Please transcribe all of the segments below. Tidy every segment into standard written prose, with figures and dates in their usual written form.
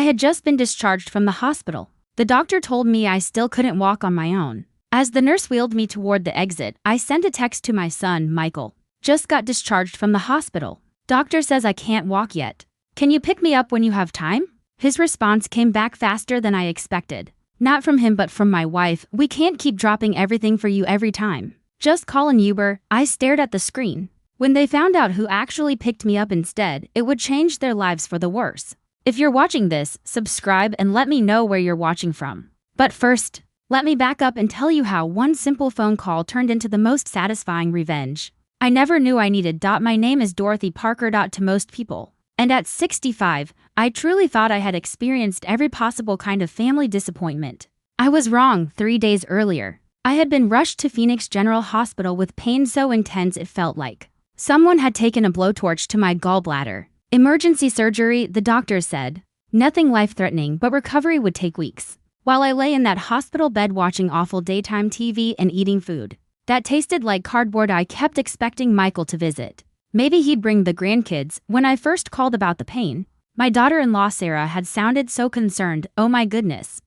had just been discharged from the hospital. The doctor told me I still couldn't walk on my own. As the nurse wheeled me toward the exit, I sent a text to my son, Michael. Just got discharged from the hospital. Doctor says I can't walk yet. Can you pick me up when you have time? His response came back faster than I expected. Not from him but from my wife. We can't keep dropping everything for you every time. Just call an Uber. I stared at the screen. When they found out who actually picked me up instead, it would change their lives for the worse. If you're watching this, subscribe and let me know where you're watching from. But first, let me back up and tell you how one simple phone call turned into the most satisfying revenge. I never knew I needed. My name is Dorothy Parker. To most people. And at 65, I truly thought I had experienced every possible kind of family disappointment. I was wrong. 3 days earlier, I had been rushed to Phoenix General Hospital with pain so intense it felt like someone had taken a blowtorch to my gallbladder. Emergency surgery, the doctors said. Nothing life-threatening, but recovery would take weeks. While I lay in that hospital bed watching awful daytime TV and eating food that tasted like cardboard, I kept expecting Michael to visit. Maybe he'd bring the grandkids. When I first called about the pain, my daughter-in-law Sarah had sounded so concerned. Oh my goodness.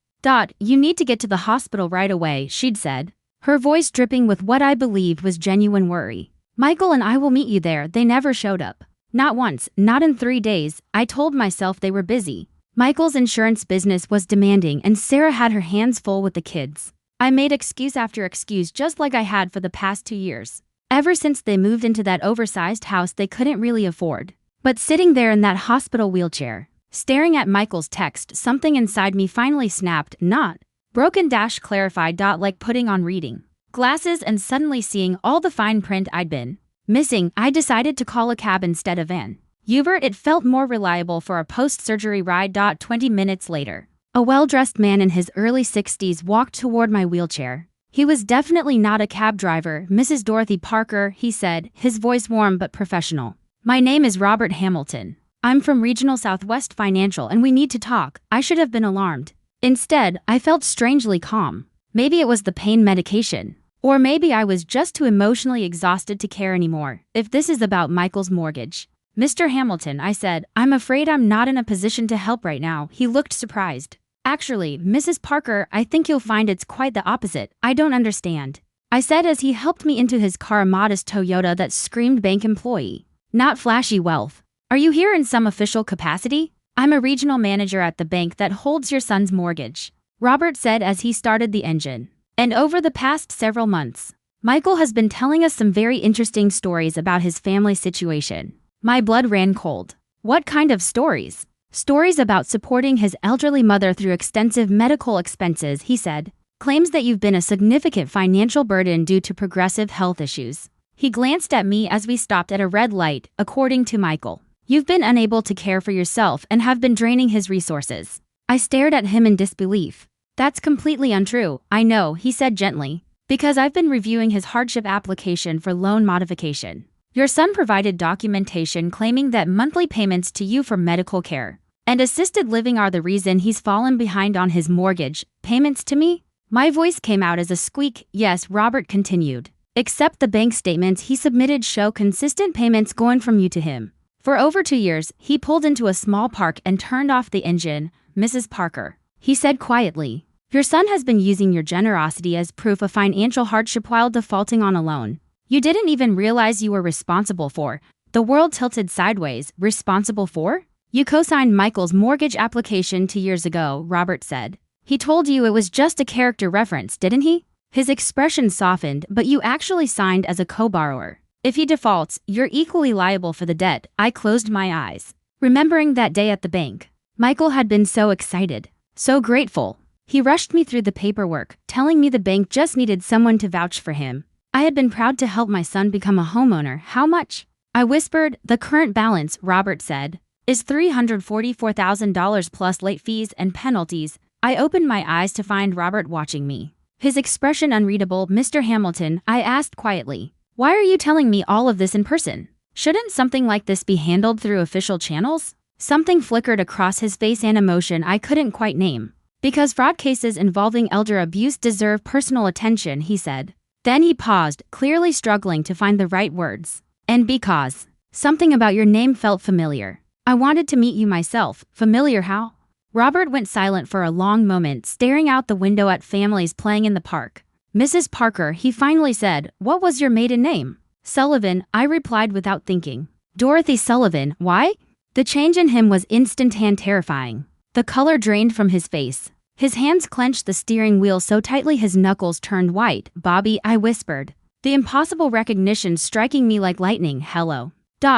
You need to get to the hospital right away, she'd said, her voice dripping with what I believed was genuine worry. Michael and I will meet you there. They never showed up. Not once, not in 3 days. I told myself they were busy. Michael's insurance business was demanding and Sarah had her hands full with the kids. I made excuse after excuse just like I had for the past 2 years. Ever since they moved into that oversized house they couldn't really afford. But sitting there in that hospital wheelchair, staring at Michael's text, something inside me finally snapped. Not broken clarified. Like putting on reading glasses and suddenly seeing all the fine print I'd been missing, I decided to call a cab instead of an Uber. It felt more reliable for a post-surgery ride. 20 minutes later, a well-dressed man in his early 60s walked toward my wheelchair. He was definitely not a cab driver. Mrs. Dorothy Parker, he said, his voice warm but professional. My name is Robert Hamilton. I'm from Regional Southwest Financial and we need to talk. I should have been alarmed. Instead, I felt strangely calm. Maybe it was the pain medication. Or maybe I was just too emotionally exhausted to care anymore. If this is about Michael's mortgage. Mr. Hamilton, I said, I'm afraid I'm not in a position to help right now. He looked surprised. Actually, Mrs. Parker, I think you'll find it's quite the opposite. I don't understand, I said as he helped me into his car, a modest Toyota that screamed bank employee, not flashy wealth. Are you here in some official capacity? I'm a regional manager at the bank that holds your son's mortgage, Robert said as he started the engine. And over the past several months, Michael has been telling us some very interesting stories about his family situation. My blood ran cold. What kind of stories? Stories about supporting his elderly mother through extensive medical expenses, he said. Claims that you've been a significant financial burden due to progressive health issues. He glanced at me as we stopped at a red light. According to Michael, you've been unable to care for yourself and have been draining his resources. I stared at him in disbelief. That's completely untrue. I know, he said gently, because I've been reviewing his hardship application for loan modification. Your son provided documentation claiming that monthly payments to you for medical care and assisted living are the reason he's fallen behind on his mortgage. Payments to me? My voice came out as a squeak. Yes, Robert continued. Except the bank statements he submitted show consistent payments going from you to him. For over 2 years, he pulled into a small park and turned off the engine. Mrs. Parker, he said quietly, your son has been using your generosity as proof of financial hardship while defaulting on a loan you didn't even realize you were responsible for. The world tilted sideways. Responsible for? You co-signed Michael's mortgage application 2 years ago, Robert said. He told you it was just a character reference, didn't he? His expression softened. But you actually signed as a co-borrower. If he defaults, you're equally liable for the debt. I closed my eyes, remembering that day at the bank. Michael had been so excited, so grateful. He rushed me through the paperwork, telling me the bank just needed someone to vouch for him. I had been proud to help my son become a homeowner. How much? I whispered. The current balance, Robert said, is $344,000 plus late fees and penalties. I opened my eyes to find Robert watching me, his expression unreadable. Mr. Hamilton, I asked quietly, why are you telling me all of this in person? Shouldn't something like this be handled through official channels? Something flickered across his face, an emotion I couldn't quite name. Because fraud cases involving elder abuse deserve personal attention, he said. Then he paused, clearly struggling to find the right words. And because something about your name felt familiar. I wanted to meet you myself. Familiar how? Robert went silent for a long moment, staring out the window at families playing in the park. Mrs. Parker, he finally said, what was your maiden name? Sullivan, I replied without thinking. Dorothy Sullivan, why? The change in him was instant and terrifying. The color drained from his face. His hands clenched the steering wheel so tightly his knuckles turned white. Bobby, I whispered. The impossible recognition striking me like lightning. Hello.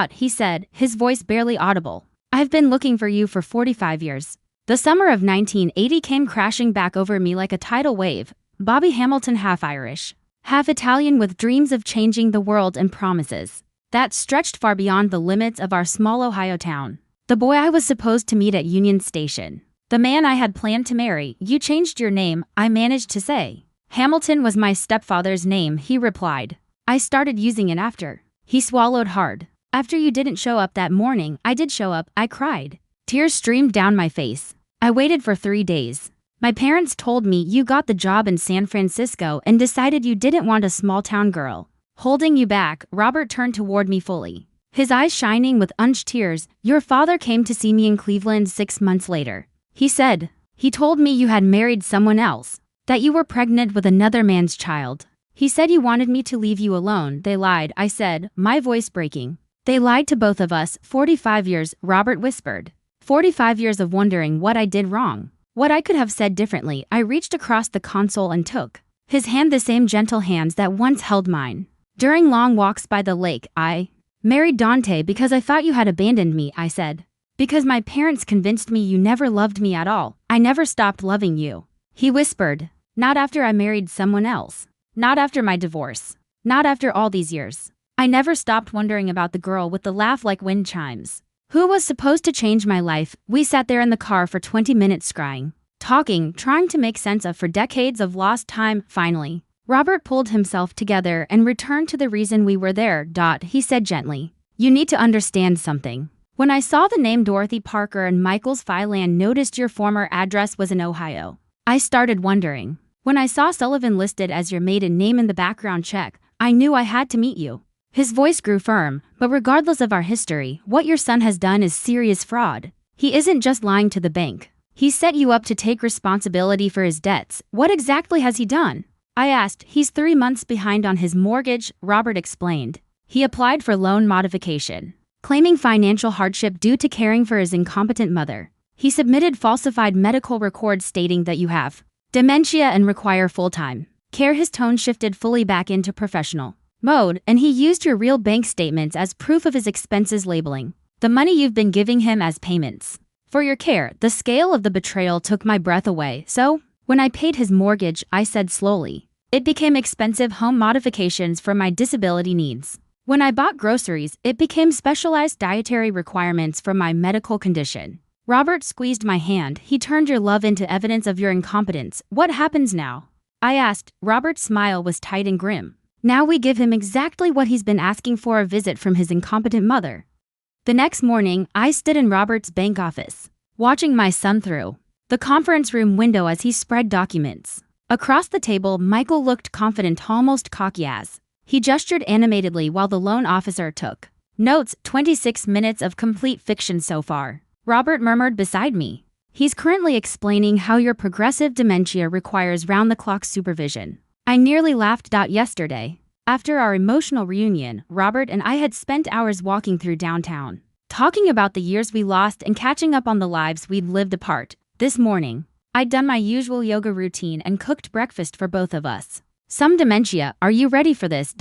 He said, his voice barely audible. I've been looking for you for 45 years. The summer of 1980 came crashing back over me like a tidal wave. Bobby Hamilton, half Irish, half Italian, with dreams of changing the world and promises that stretched far beyond the limits of our small Ohio town. The boy I was supposed to meet at Union Station. The man I had planned to marry. You changed your name, I managed to say. Hamilton was my stepfather's name, he replied. I started using it after. He swallowed hard. After you didn't show up that morning, I did show up, I cried. Tears streamed down my face. I waited for 3 days. My parents told me you got the job in San Francisco and decided you didn't want a small-town girl. Holding you back, Robert turned toward me fully, his eyes shining with unshed tears. Your father came to see me in Cleveland 6 months later. He said, he told me you had married someone else, that you were pregnant with another man's child. He said you wanted me to leave you alone. They lied, I said, my voice breaking. They lied to both of us. 45 years, Robert whispered. 45 years of wondering what I did wrong. What I could have said differently. I reached across the console and took his hand, the same gentle hands that once held mine. During long walks by the lake, I married Dante because I thought you had abandoned me, I said. Because my parents convinced me you never loved me at all. I never stopped loving you. He whispered. Not after I married someone else. Not after my divorce. Not after all these years. I never stopped wondering about the girl with the laugh like wind chimes, who was supposed to change my life. We sat there in the car for 20 minutes crying, talking, trying to make sense of for decades of lost time. Finally, Robert pulled himself together and returned to the reason we were there. He said gently. You need to understand something. When I saw the name Dorothy Parker in Michael's file and noticed your former address was in Ohio, I started wondering. When I saw Sullivan listed as your maiden name in the background check, I knew I had to meet you. His voice grew firm. But regardless of our history, what your son has done is serious fraud. He isn't just lying to the bank. He set you up to take responsibility for his debts. What exactly has he done? I asked. He's 3 months behind on his mortgage, Robert explained. He applied for loan modification, claiming financial hardship due to caring for his incompetent mother. He submitted falsified medical records stating that you have dementia and require full-time care. His tone shifted fully back into professional mode, and he used your real bank statements as proof of his expenses, labeling the money you've been giving him as payments for your care. The scale of the betrayal took my breath away. So, when I paid his mortgage, I said slowly, it became expensive home modifications for my disability needs. When I bought groceries, it became specialized dietary requirements for my medical condition. Robert squeezed my hand. He turned your love into evidence of your incompetence. What happens now? I asked. Robert's smile was tight and grim. Now we give him exactly what he's been asking for, a visit from his incompetent mother. The next morning, I stood in Robert's bank office, watching my son through the conference room window as he spread documents. Across the table, Michael looked confident, almost cocky as he gestured animatedly while the loan officer took notes. 26 minutes of complete fiction so far, Robert murmured beside me. He's currently explaining how your progressive dementia requires round-the-clock supervision. I nearly laughed. Yesterday, after our emotional reunion, Robert and I had spent hours walking through downtown, talking about the years we lost and catching up on the lives we'd lived apart. This morning, I'd done my usual yoga routine and cooked breakfast for both of us. Some dementia. Are you ready for this?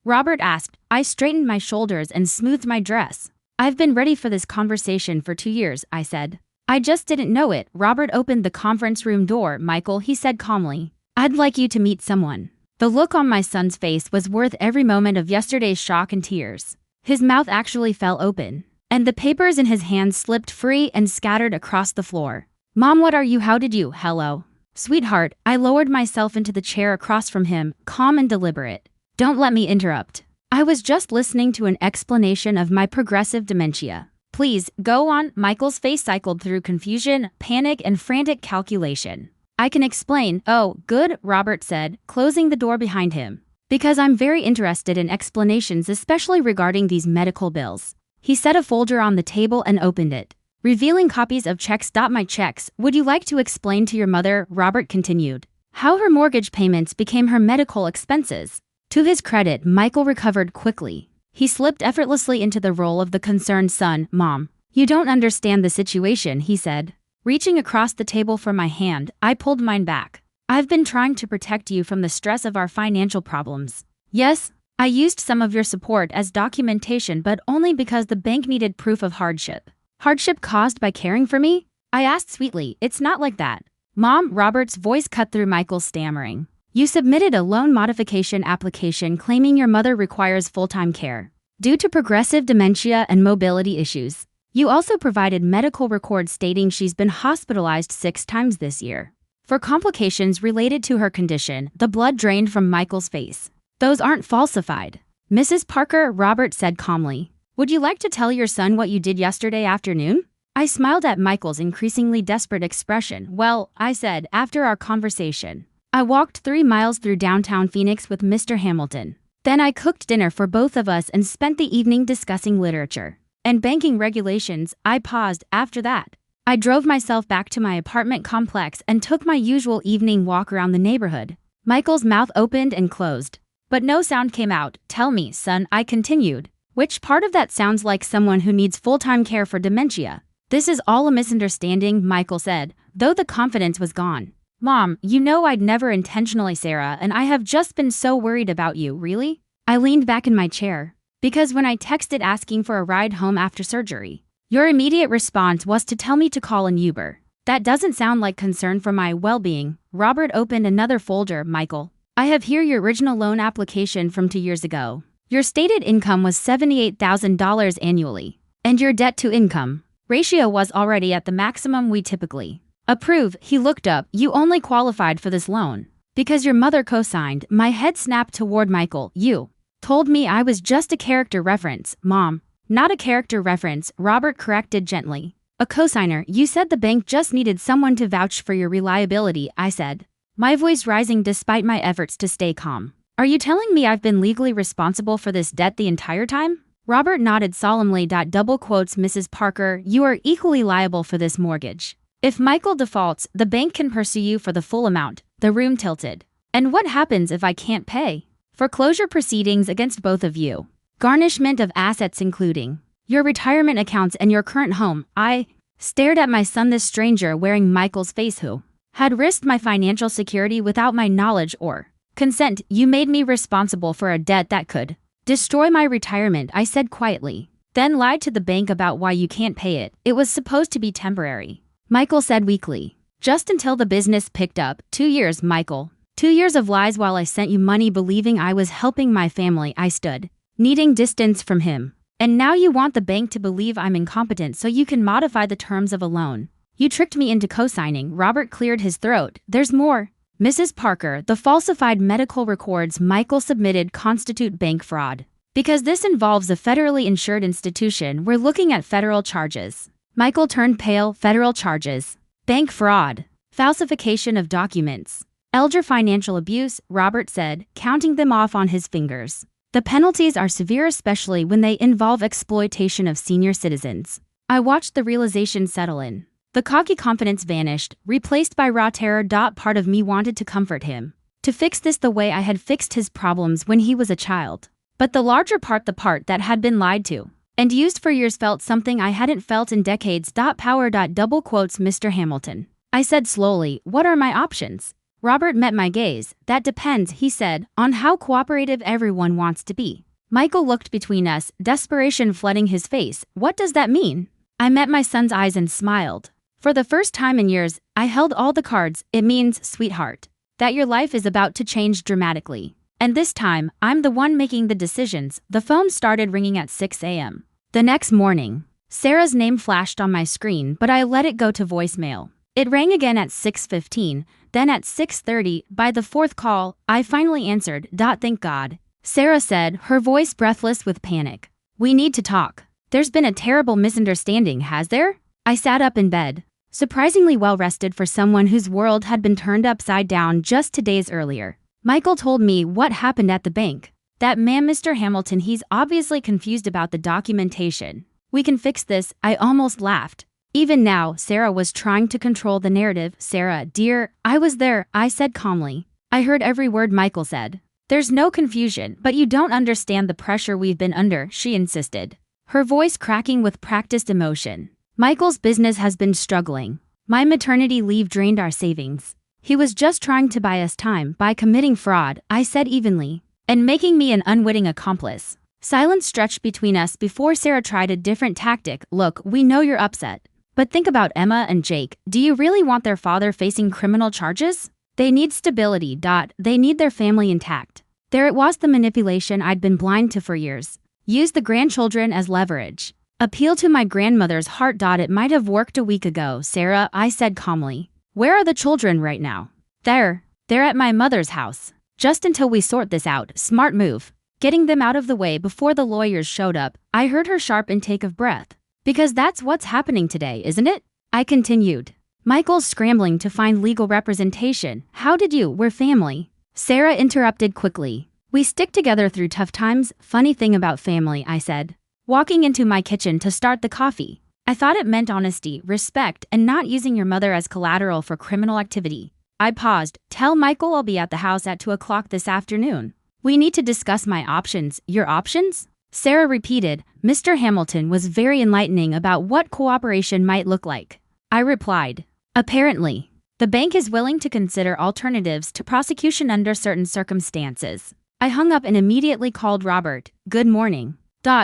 Robert asked. I straightened my shoulders and smoothed my dress. I've been ready for this conversation for 2 years, I said. I just didn't know it. Robert opened the conference room door. Michael, he said calmly, I'd like you to meet someone. The look on my son's face was worth every moment of yesterday's shock and tears. His mouth actually fell open, and the papers in his hands slipped free and scattered across the floor. Mom, what are you? How did you? Hello. Sweetheart, I lowered myself into the chair across from him, calm and deliberate. Don't let me interrupt. I was just listening to an explanation of my progressive dementia. Please, go on. Michael's face cycled through confusion, panic, and frantic calculation. I can explain. Oh, good, Robert said, closing the door behind him. Because I'm very interested in explanations, especially regarding these medical bills. He set a folder on the table and opened it. revealing copies of checks. My checks. Would you like to explain to your mother? Robert continued. How her mortgage payments became her medical expenses. To his credit, Michael recovered quickly. He slipped effortlessly into the role of the concerned son. Mom, you don't understand the situation, he said. Reaching across the table for my hand, I pulled mine back. I've been trying to protect you from the stress of our financial problems. Yes, I used some of your support as documentation, but only because the bank needed proof of hardship. Hardship caused by caring for me? I asked sweetly. It's not like that. Mom, Robert's voice cut through Michael's stammering. You submitted a loan modification application claiming your mother requires full-time care due to progressive dementia and mobility issues. You also provided medical records stating she's been hospitalized 6 times this year for complications related to her condition. The blood drained from Michael's face. Those aren't falsified, Mrs. Parker, Robert said calmly. Would you like to tell your son what you did yesterday afternoon? I smiled at Michael's increasingly desperate expression. Well, I said, after our conversation, I walked 3 miles through downtown Phoenix with Mr. Hamilton. Then I cooked dinner for both of us and spent the evening discussing literature and banking regulations. I paused. After that, I drove myself back to my apartment complex and took my usual evening walk around the neighborhood. Michael's mouth opened and closed, but no sound came out. Tell me, son, I continued. Which part of that sounds like someone who needs full-time care for dementia? This is all a misunderstanding, Michael said, though the confidence was gone. Mom, you know I'd never intentionally, Sarah, and I have just been so worried about you. Really? I leaned back in my chair. Because when I texted asking for a ride home after surgery, your immediate response was to tell me to call an Uber. That doesn't sound like concern for my well-being. Robert opened another folder. Michael, I have here your original loan application from 2 years ago. Your stated income was $78,000 annually, and your debt-to-income ratio was already at the maximum we typically approve. He looked up. You only qualified for this loan because your mother co-signed. My head snapped toward Michael. You told me I was just a character reference, Mom. Not a character reference, Robert corrected gently. A co-signer. You said the bank just needed someone to vouch for your reliability, I said, my voice rising despite my efforts to stay calm. Are you telling me I've been legally responsible for this debt the entire time? Robert nodded solemnly. Double quotes, Mrs. Parker, you are equally liable for this mortgage. If Michael defaults, the bank can pursue you for the full amount. The room tilted. And what happens if I can't pay? Foreclosure proceedings against both of you. Garnishment of assets including your retirement accounts and your current home. I stared at my son, this stranger wearing Michael's face who had risked my financial security without my knowledge or consent. You made me responsible for a debt that could destroy my retirement, I said quietly. Then lied to the bank about why you can't pay it. It was supposed to be temporary, Michael said weakly. Just until the business picked up. 2 years, Michael. 2 years of lies while I sent you money believing I was helping my family. I stood, needing distance from him. And now you want the bank to believe I'm incompetent so you can modify the terms of a loan. You tricked me into co-signing. Robert cleared his throat. There's more. Mrs. Parker, the falsified medical records Michael submitted constitute bank fraud. Because this involves a federally insured institution, we're looking at federal charges. Michael turned pale. Federal charges. Bank fraud. Falsification of documents. Elder financial abuse, Robert said, counting them off on his fingers. The penalties are severe, especially when they involve exploitation of senior citizens. I watched the realization settle in. The cocky confidence vanished, replaced by raw terror. Part of me wanted to comfort him, to fix this the way I had fixed his problems when he was a child. But the larger part, the part that had been lied to and used for years, felt something I hadn't felt in decades. Power. Double quotes, Mr. Hamilton. I said slowly, what are my options? Robert met my gaze. That depends, he said, on how cooperative everyone wants to be. Michael looked between us, desperation flooding his face. What does that mean? I met my son's eyes and smiled. For the first time in years, I held all the cards. It means, sweetheart, that your life is about to change dramatically. And this time, I'm the one making the decisions. The phone started ringing at 6 a.m. The next morning, Sarah's name flashed on my screen, but I let it go to voicemail. It rang again at 6:15, then at 6:30. By the fourth call, I finally answered. Thank God, Sarah said, her voice breathless with panic. We need to talk. There's been a terrible misunderstanding, has there? I sat up in bed, surprisingly well rested for someone whose world had been turned upside down just 2 days earlier. Michael told me what happened at the bank. That man, Mr. Hamilton, he's obviously confused about the documentation. We can fix this, I almost laughed. Even now, Sarah was trying to control the narrative. Sarah, dear, I was there, I said calmly. I heard every word Michael said. There's no confusion, but you don't understand the pressure we've been under, she insisted, her voice cracking with practiced emotion. Michael's business has been struggling. My maternity leave drained our savings. He was just trying to buy us time by committing fraud, I said evenly, and making me an unwitting accomplice. Silence stretched between us before Sarah tried a different tactic. Look, we know you're upset. But think about Emma and Jake. Do you really want their father facing criminal charges? They need stability. They need their family intact. There it was, the manipulation I'd been blind to for years. Use the grandchildren as leverage. Appeal to my grandmother's heart. It might have worked a week ago, Sarah, I said calmly. Where are the children right now? They're at my mother's house. Just until we sort this out. Smart move. Getting them out of the way before the lawyers showed up. I heard her sharp intake of breath. Because that's what's happening today, isn't it? I continued. Michael's scrambling to find legal representation. How did you? We're family. Sarah interrupted quickly. We stick together through tough times. Funny thing about family, I said, walking into my kitchen to start the coffee. I thought it meant honesty, respect, and not using your mother as collateral for criminal activity. I paused. Tell Michael I'll be at the house at 2 o'clock this afternoon. We need to discuss my options. Your options? Sarah repeated. Mr. Hamilton was very enlightening about what cooperation might look like. I replied. Apparently, the bank is willing to consider alternatives to prosecution under certain circumstances. I hung up and immediately called Robert. Good morning.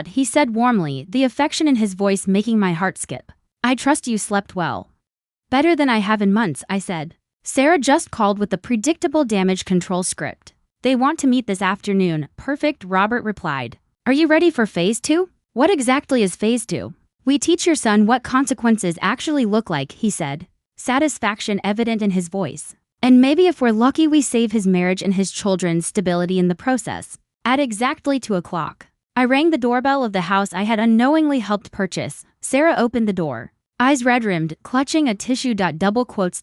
He said warmly, the affection in his voice making my heart skip. I trust you slept well. Better than I have in months, I said. Sarah just called with the predictable damage control script. They want to meet this afternoon. Perfect, Robert replied. Are you ready for phase 2? What exactly is phase 2? We teach your son what consequences actually look like, he said, satisfaction evident in his voice. And maybe if we're lucky we save his marriage and his children's stability in the process. At exactly 2 o'clock, I rang the doorbell of the house I had unknowingly helped purchase. Sarah opened the door, eyes red-rimmed, clutching a tissue. Double quotes.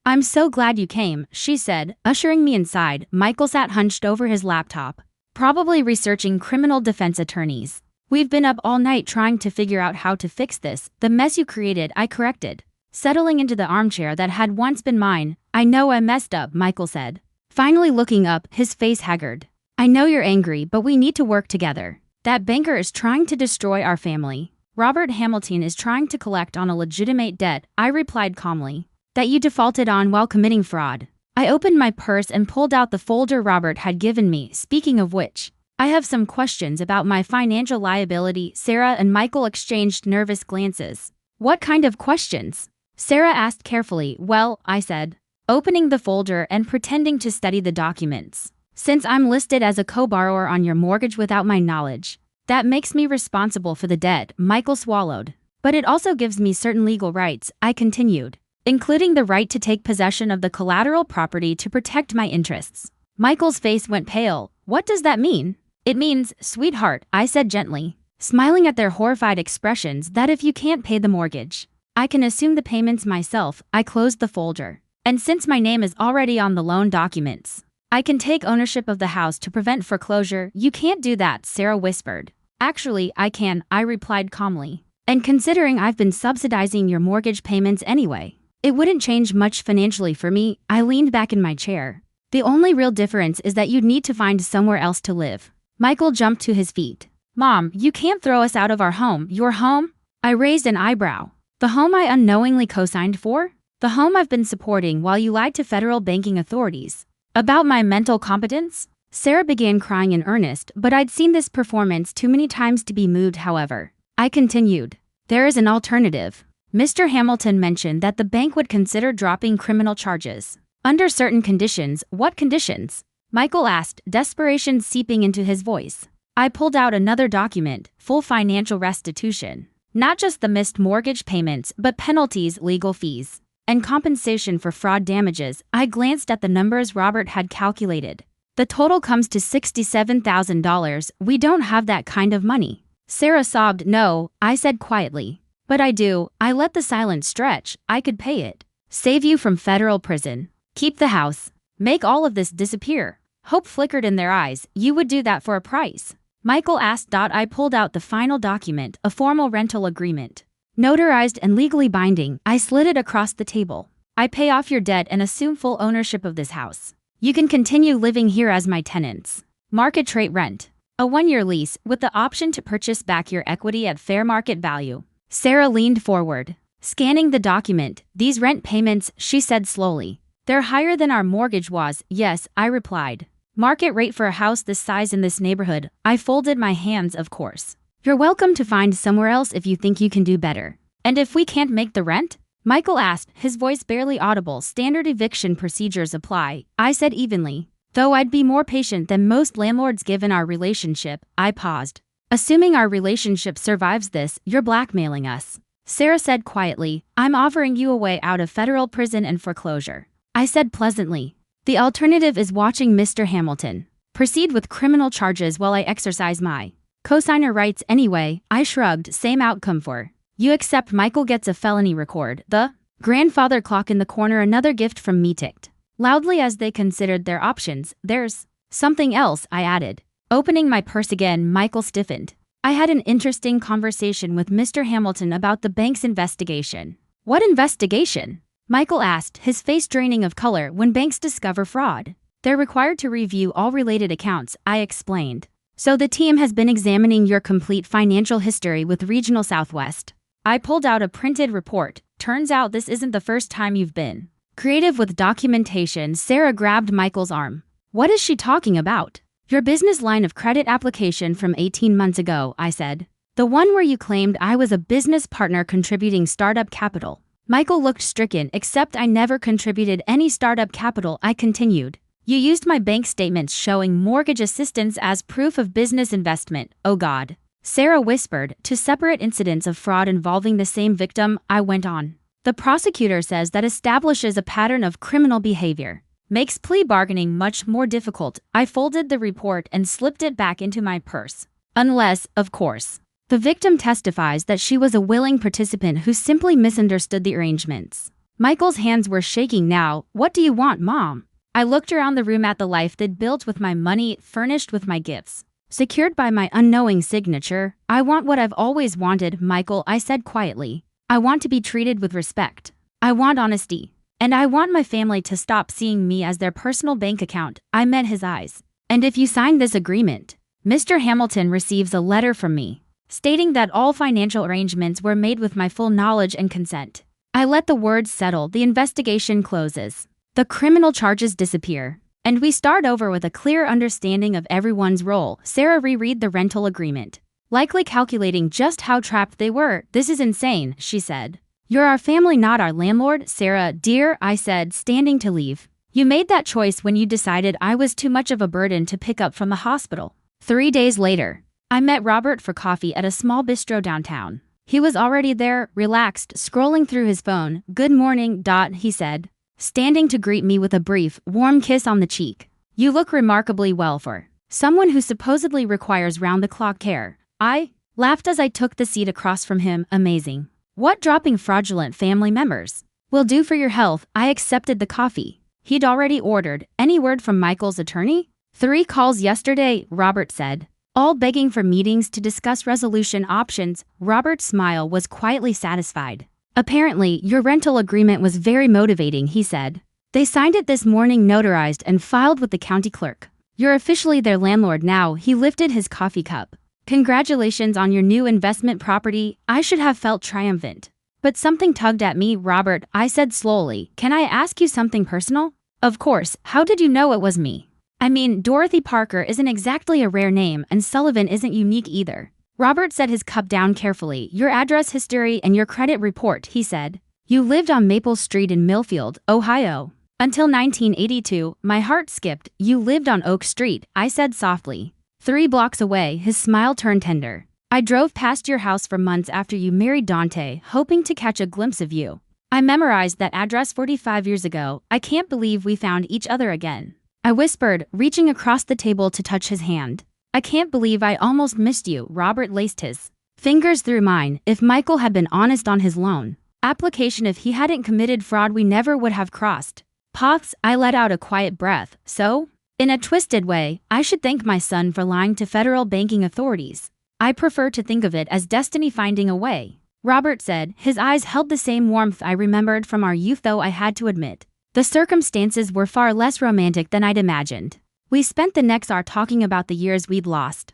I'm so glad you came, she said, ushering me inside. Michael sat hunched over his laptop, probably researching criminal defense attorneys. We've been up all night trying to figure out how to fix this. The mess you created, I corrected, settling into the armchair that had once been mine. I know I messed up, Michael said, finally looking up, his face haggard. I know you're angry, but we need to work together. That banker is trying to destroy our family. Robert Hamilton is trying to collect on a legitimate debt, I replied calmly, that you defaulted on while committing fraud. I opened my purse and pulled out the folder Robert had given me. Speaking of which, I have some questions about my financial liability. Sarah and Michael exchanged nervous glances. What kind of questions? Sarah asked carefully. Well, I said, opening the folder and pretending to study the documents. Since I'm listed as a co-borrower on your mortgage without my knowledge, that makes me responsible for the debt. Michael swallowed. But it also gives me certain legal rights, I continued, including the right to take possession of the collateral property to protect my interests. Michael's face went pale. What does that mean? It means, sweetheart, I said gently, smiling at their horrified expressions, that if you can't pay the mortgage, I can assume the payments myself. I closed the folder. And since my name is already on the loan documents, I can take ownership of the house to prevent foreclosure. You can't do that, Sarah whispered. Actually, I can, I replied calmly. And considering I've been subsidizing your mortgage payments anyway, it wouldn't change much financially for me. I leaned back in my chair. The only real difference is that you'd need to find somewhere else to live. Michael jumped to his feet. Mom, you can't throw us out of our home. Your home? I raised an eyebrow. The home I unknowingly co-signed for? The home I've been supporting while you lied to federal banking authorities about my mental competence? Sarah began crying in earnest, but I'd seen this performance too many times to be moved. However, I continued. There is an alternative. Mr. Hamilton mentioned that the bank would consider dropping criminal charges under certain conditions. What conditions? Michael asked, desperation seeping into his voice. I pulled out another document, full financial restitution. Not just the missed mortgage payments, but penalties, legal fees, and compensation for fraud damages. I glanced at the numbers Robert had calculated. The total comes to $67,000. We don't have that kind of money. Sarah sobbed. No, I said quietly. But I do. I let the silence stretch. I could pay it. Save you from federal prison. Keep the house. Make all of this disappear. Hope flickered in their eyes. You would do that for a price? Michael asked. I pulled out the final document, a formal rental agreement. Notarized and legally binding, I slid it across the table. I pay off your debt and assume full ownership of this house. You can continue living here as my tenants. Market rate rent. A 1-year lease with the option to purchase back your equity at fair market value. Sarah leaned forward, scanning the document. These rent payments, she said slowly. They're higher than our mortgage was. Yes, I replied. Market rate for a house this size in this neighborhood. I folded my hands, of course. You're welcome to find somewhere else if you think you can do better. And if we can't make the rent? Michael asked, his voice barely audible. Standard eviction procedures apply, I said evenly. Though I'd be more patient than most landlords given our relationship. I paused. Assuming our relationship survives this, you're blackmailing us. Sarah said quietly, I'm offering you a way out of federal prison and foreclosure. I said pleasantly. The alternative is watching Mr. Hamilton proceed with criminal charges while I exercise my cosigner rights anyway. I shrugged. Same outcome for you, except Michael gets a felony record. The grandfather clock in the corner, another gift from me, ticked loudly as they considered their options. There's something else, I added. Opening my purse again, Michael stiffened. I had an interesting conversation with Mr. Hamilton about the bank's investigation. What investigation? Michael asked, his face draining of color. When banks discover fraud, they're required to review all related accounts, I explained. So the team has been examining your complete financial history with Regional Southwest. I pulled out a printed report. Turns out this isn't the first time you've been creative with documentation. Sarah grabbed Michael's arm. What is she talking about? Your business line of credit application from 18 months ago, I said. The one where you claimed I was a business partner contributing startup capital. Michael looked stricken. Except I never contributed any startup capital, I continued. You used my bank statements showing mortgage assistance as proof of business investment. Oh God. Sarah whispered. Two separate incidents of fraud involving the same victim, I went on. The prosecutor says that establishes a pattern of criminal behavior. Makes plea bargaining much more difficult. I folded the report and slipped it back into my purse. Unless, of course, the victim testifies that she was a willing participant who simply misunderstood the arrangements. Michael's hands were shaking now. What do you want, Mom? I looked around the room at the life they'd built with my money, furnished with my gifts, secured by my unknowing signature. I want what I've always wanted, Michael, I said quietly. I want to be treated with respect. I want honesty. And I want my family to stop seeing me as their personal bank account. I met his eyes. And if you sign this agreement, Mr. Hamilton receives a letter from me, stating that all financial arrangements were made with my full knowledge and consent. I let the words settle. The investigation closes. The criminal charges disappear. And we start over with a clear understanding of everyone's role. Sarah reread the rental agreement, likely calculating just how trapped they were. This is insane, she said. You're our family, not our landlord, Sarah. Dear, I said, standing to leave. You made that choice when you decided I was too much of a burden to pick up from the hospital. 3 days later, I met Robert for coffee at a small bistro downtown. He was already there, relaxed, scrolling through his phone. Good morning, he said, standing to greet me with a brief, warm kiss on the cheek. You look remarkably well for someone who supposedly requires round-the-clock care. I laughed as I took the seat across from him. Amazing. What dropping fraudulent family members will do for your health. I accepted the coffee he'd already ordered. Any word from Michael's attorney? 3 calls yesterday, Robert said, all begging for meetings to discuss resolution options. Robert's smile was quietly satisfied. Apparently, your rental agreement was very motivating, he said. They signed it this morning, notarized and filed with the county clerk. You're officially their landlord now. He lifted his coffee cup. Congratulations on your new investment property. I should have felt triumphant. But something tugged at me, Robert, I said slowly. Can I ask you something personal? Of course. How did you know it was me? I mean, Dorothy Parker isn't exactly a rare name, and Sullivan isn't unique either. Robert set his cup down carefully. Your address history and your credit report, he said. You lived on Maple Street in Millfield, Ohio. Until 1982, my heart skipped. You lived on Oak Street, I said softly. 3 blocks away, his smile turned tender. I drove past your house for months after you married Dante, hoping to catch a glimpse of you. I memorized that address 45 years ago. I can't believe we found each other again. I whispered, reaching across the table to touch his hand. I can't believe I almost missed you. Robert laced his fingers through mine. If Michael had been honest on his loan application, if he hadn't committed fraud, we never would have crossed paths. I let out a quiet breath. So? In a twisted way, I should thank my son for lying to federal banking authorities. I prefer to think of it as destiny finding a way. Robert said. His eyes held the same warmth I remembered from our youth, though I had to admit, the circumstances were far less romantic than I'd imagined. We spent the next hour talking about the years we'd lost.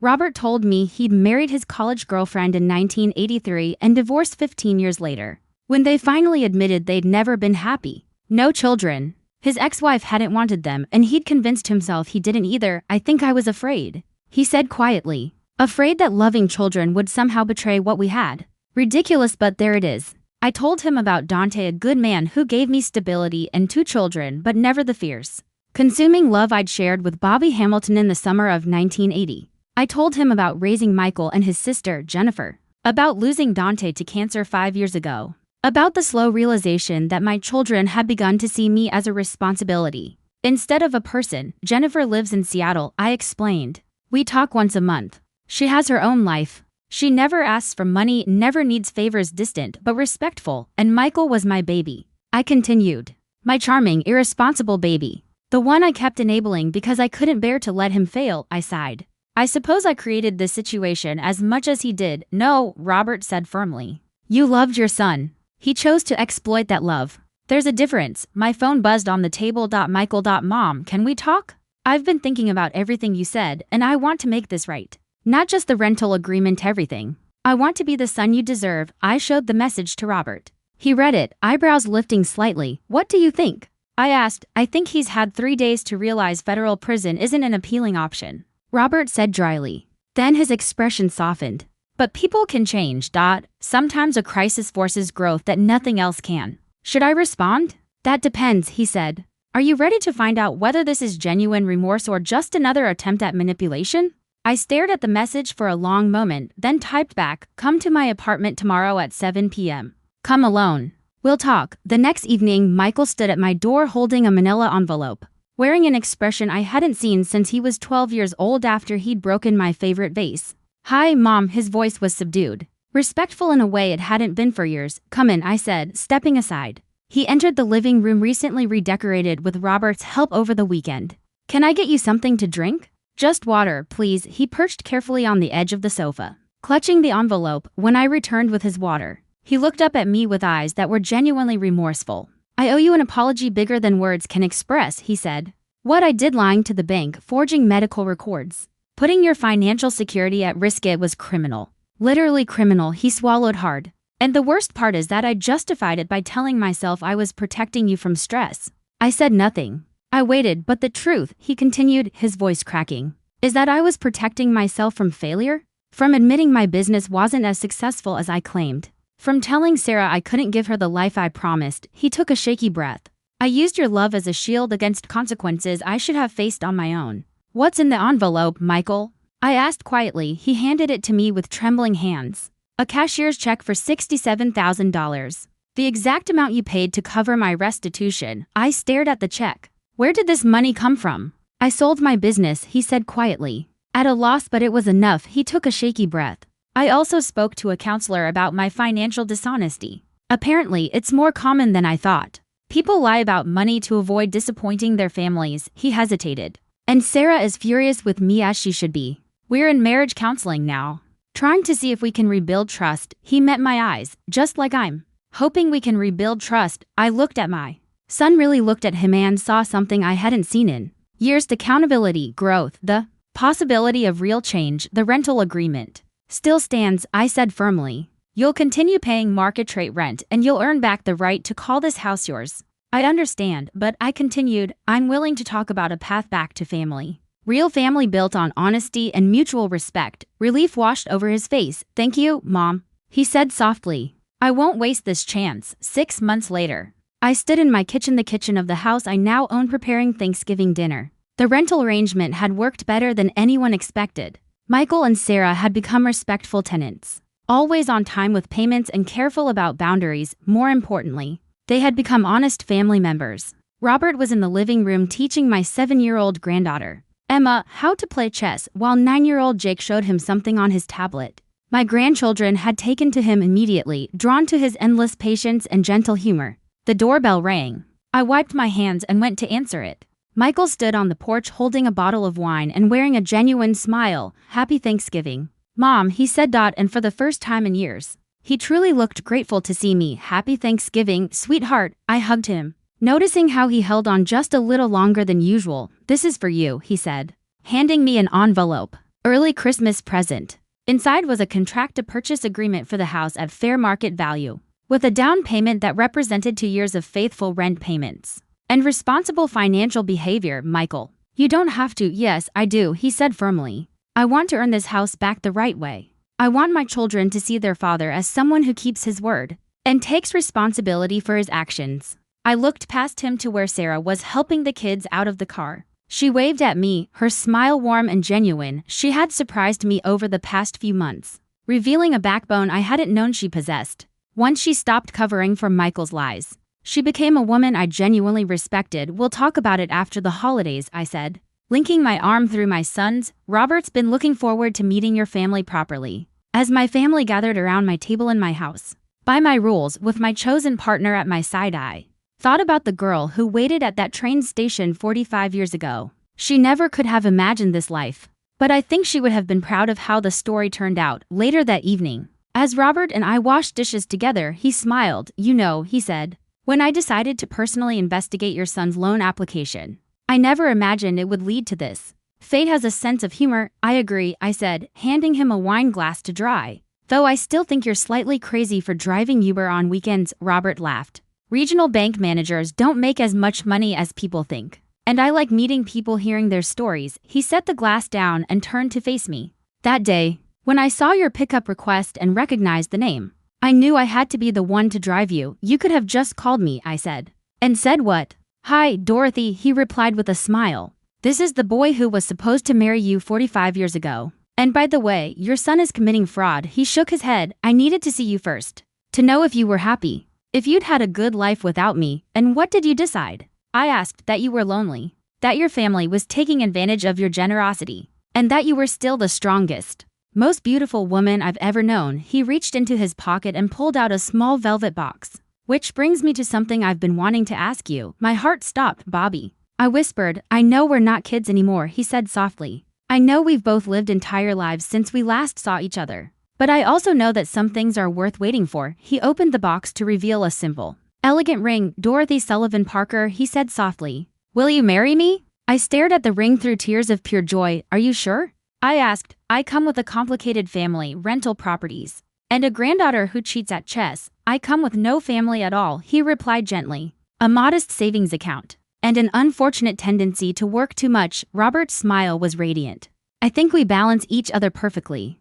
Robert told me he'd married his college girlfriend in 1983 and divorced 15 years later, when they finally admitted they'd never been happy. No children. His ex-wife hadn't wanted them, and he'd convinced himself he didn't either. I think I was afraid, he said quietly. Afraid that loving children would somehow betray what we had. Ridiculous, but there it is. I told him about Dante, a good man who gave me stability and 2 children, but never the fierce, consuming love I'd shared with Bobby Hamilton in the summer of 1980. I told him about raising Michael and his sister, Jennifer, about losing Dante to cancer 5 years ago, about the slow realization that my children had begun to see me as a responsibility instead of a person. Jennifer lives in Seattle, I explained. We talk once a month. She has her own life. She never asks for money, never needs favors, distant but respectful. And Michael was my baby, I continued. My charming, irresponsible baby. The one I kept enabling because I couldn't bear to let him fail, I sighed. I suppose I created this situation as much as he did. No, Robert said firmly. You loved your son. He chose to exploit that love. There's a difference. My phone buzzed on the table. Michael. Mom, can we talk? I've been thinking about everything you said, and I want to make this right. Not just the rental agreement, everything. I want to be the son you deserve. I showed the message to Robert. He read it, eyebrows lifting slightly. What do you think? I asked. I think he's had 3 days to realize federal prison isn't an appealing option, Robert said dryly. Then his expression softened. But people can change. Sometimes a crisis forces growth that nothing else can. Should I respond? That depends, he said. Are you ready to find out whether this is genuine remorse or just another attempt at manipulation? I stared at the message for a long moment, then typed back, come to my apartment tomorrow at 7 p.m. Come alone. We'll talk. The next evening, Michael stood at my door holding a manila envelope, wearing an expression I hadn't seen since he was 12 years old after he'd broken my favorite vase. Hi, Mom. His voice was subdued, respectful in a way it hadn't been for years. Come in, I said, stepping aside. He entered the living room, recently redecorated with Robert's help over the weekend. Can I get you something to drink? Just water, please. He perched carefully on the edge of the sofa, clutching the envelope. When I returned with his water, he looked up at me with eyes that were genuinely remorseful. I owe you an apology bigger than words can express, he said. What I did, lying to the bank, forging medical records, putting your financial security at risk, it was criminal. Literally criminal. He swallowed hard. And the worst part is that I justified it by telling myself I was protecting you from stress. I said nothing. I waited, but the truth, he continued, his voice cracking, is that I was protecting myself from failure? From admitting my business wasn't as successful as I claimed. From telling Sarah I couldn't give her the life I promised. He took a shaky breath. I used your love as a shield against consequences I should have faced on my own. What's in the envelope, Michael? I asked quietly. He handed it to me with trembling hands. A cashier's check for $67,000. The exact amount you paid to cover my restitution. I stared at the check. Where did this money come from? I sold my business, he said quietly. At a loss, but it was enough. He took a shaky breath. I also spoke to a counselor about my financial dishonesty. Apparently, it's more common than I thought. People lie about money to avoid disappointing their families. He hesitated. And Sarah is furious with me, as she should be. We're in marriage counseling now, trying to see if we can rebuild trust. He met my eyes, just like I'm hoping we can rebuild trust. I looked at my son, really looked at him, and saw something I hadn't seen in years. Accountability, growth, the possibility of real change. The rental agreement still stands, I said firmly. You'll continue paying market rate rent, and you'll earn back the right to call this house yours. I understand, but I continued, I'm willing to talk about a path back to family. Real family built on honesty and mutual respect. Relief washed over his face. Thank you, Mom, he said softly. I won't waste this chance. 6 months later, I stood in my kitchen, the kitchen of the house I now own, preparing Thanksgiving dinner. The rental arrangement had worked better than anyone expected. Michael and Sarah had become respectful tenants, always on time with payments and careful about boundaries. More importantly, they had become honest family members. Robert was in the living room teaching my 7-year-old granddaughter, Emma, how to play chess, while 9-year-old Jake showed him something on his tablet. My grandchildren had taken to him immediately, drawn to his endless patience and gentle humor. The doorbell rang. I wiped my hands and went to answer it. Michael stood on the porch holding a bottle of wine and wearing a genuine smile. Happy Thanksgiving, Mom, he said. And for the first time in years, He truly looked grateful to see me. Happy Thanksgiving, sweetheart, I hugged him. Noticing how he held on just a little longer than usual. This is for you, he said, handing me an envelope. Early Christmas present. Inside was a contract to purchase agreement for the house at fair market value, with a down payment that represented 2 years of faithful rent payments and responsible financial behavior. Michael, you don't have to. Yes, I do, he said firmly. I want to earn this house back the right way. I want my children to see their father as someone who keeps his word and takes responsibility for his actions. I looked past him to where Sarah was helping the kids out of the car. She waved at me, her smile warm and genuine. She had surprised me over the past few months, revealing a backbone I hadn't known she possessed. Once she stopped covering for Michael's lies, she became a woman I genuinely respected. We'll talk about it after the holidays, I said, linking my arm through my son's. Robert's been looking forward to meeting your family properly. As my family gathered around my table in my house, by my rules, with my chosen partner at my side, I thought about the girl who waited at that train station 45 years ago. She never could have imagined this life, but I think she would have been proud of how the story turned out. Later that evening, as Robert and I washed dishes together, he smiled. You know, he said, when I decided to personally investigate your son's loan application, I never imagined it would lead to this. Fate has a sense of humor. I agree, I said, handing him a wine glass to dry. Though I still think you're slightly crazy for driving Uber on weekends, Robert laughed. Regional bank managers don't make as much money as people think, and I like meeting people, hearing their stories. He set the glass down and turned to face me. That day, when I saw your pickup request and recognized the name, I knew I had to be the one to drive you. You could have just called me, I said. And said what? Hi, Dorothy, he replied with a smile. This is the boy who was supposed to marry you 45 years ago. And by the way, your son is committing fraud. He shook his head. I needed to see you first, to know if you were happy, if you'd had a good life without me. And what did you decide? I asked. That you were lonely, that your family was taking advantage of your generosity, and that you were still the strongest, most beautiful woman I've ever known. He reached into his pocket and pulled out a small velvet box. Which brings me to something I've been wanting to ask you. My heart stopped. Bobby, I whispered. I know we're not kids anymore, he said softly. I know we've both lived entire lives since we last saw each other, but I also know that some things are worth waiting for. He opened the box to reveal a simple, elegant ring. Dorothy Sullivan Parker, he said softly. Will you marry me? I stared at the ring through tears of pure joy. Are you sure? I asked. I come with a complicated family, rental properties, and a granddaughter who cheats at chess. I come with no family at all, he replied gently. A modest savings account, and an unfortunate tendency to work too much. Robert's smile was radiant. I think we balance each other perfectly.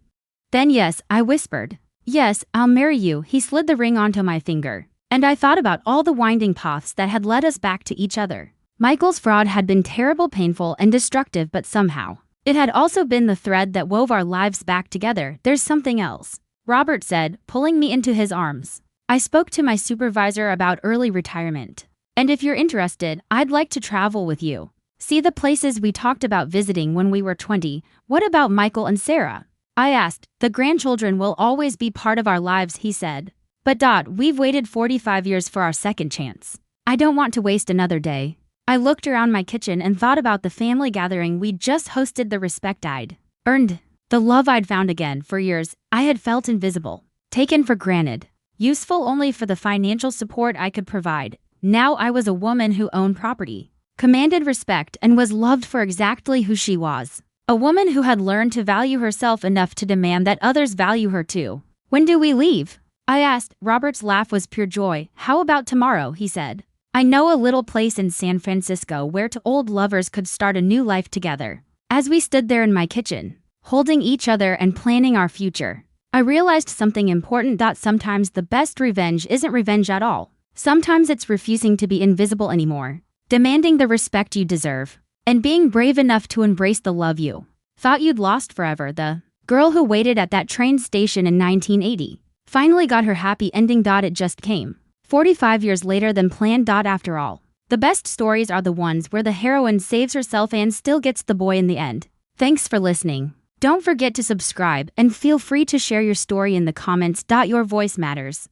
Then yes, I whispered. Yes, I'll marry you. He slid the ring onto my finger, and I thought about all the winding paths that had led us back to each other. Michael's fraud had been terrible, painful, and destructive, but somehow, it had also been the thread that wove our lives back together. There's something else, Robert said, pulling me into his arms. I spoke to my supervisor about early retirement, and if you're interested, I'd like to travel with you. See the places we talked about visiting when we were 20. What about Michael and Sarah? I asked. The grandchildren will always be part of our lives, he said. But we've waited 45 years for our second chance. I don't want to waste another day. I looked around my kitchen and thought about the family gathering we'd just hosted, the respect I'd earned, the love I'd found again. For years, I had felt invisible, taken for granted, useful only for the financial support I could provide. Now I was a woman who owned property, commanded respect, and was loved for exactly who she was. A woman who had learned to value herself enough to demand that others value her too. When do we leave? I asked. Robert's laugh was pure joy. How about tomorrow, he said. I know a little place in San Francisco where two old lovers could start a new life together. As we stood there in my kitchen, holding each other and planning our future, I realized something important. Sometimes the best revenge isn't revenge at all. Sometimes it's refusing to be invisible anymore, demanding the respect you deserve, and being brave enough to embrace the love you thought you'd lost forever. The girl who waited at that train station in 1980 finally got her happy ending. It just came 45 years later than planned. After all, the best stories are the ones where the heroine saves herself and still gets the boy in the end. Thanks for listening. Don't forget to subscribe and feel free to share your story in the comments. Your voice matters.